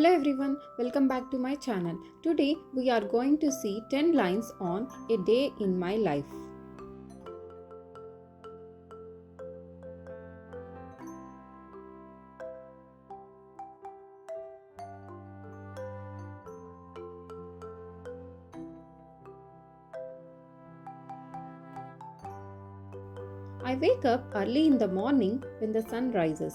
Hello everyone, welcome back to my channel. Today we are going to see 10 lines on a day in my life. I wake up early in the morning when the sun rises.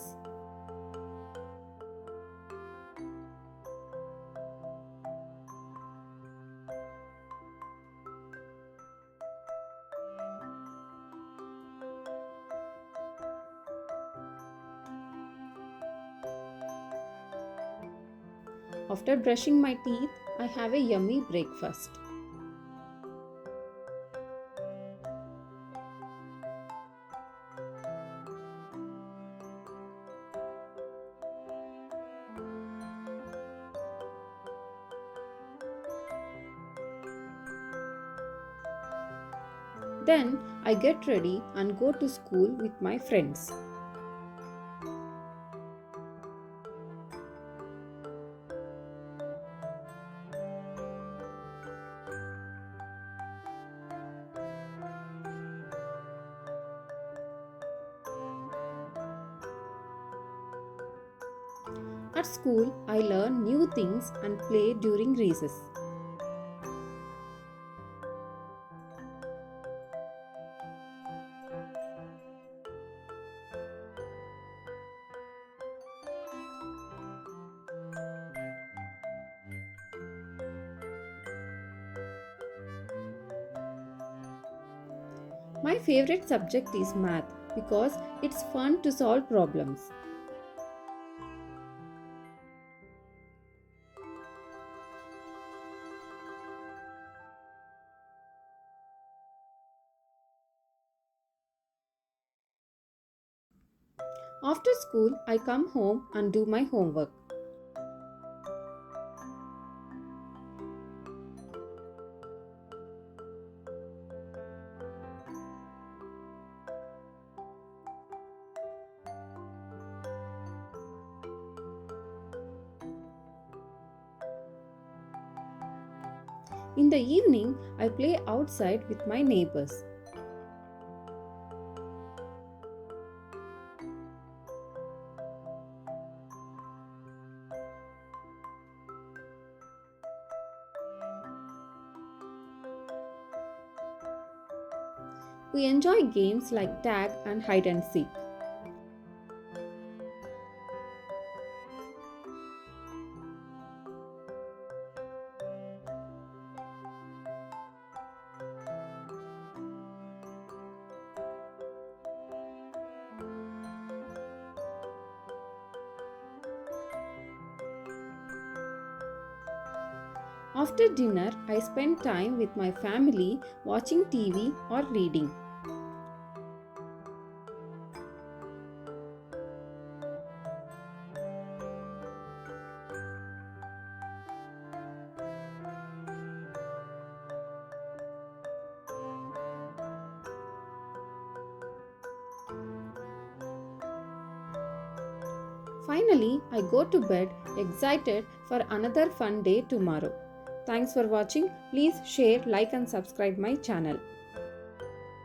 After brushing my teeth, I have a yummy breakfast. Then I get ready and go to school with my friends. At school, I learn new things and play during recess. My favorite subject is math because it's fun to solve problems. After school, I come home and do my homework. In the evening, I play outside with my neighbors. We enjoy games like tag and hide and seek. After dinner, I spend time with my family watching TV or reading. Finally, I go to bed excited for another fun day tomorrow. Thanks for watching. Please share, like and subscribe my channel.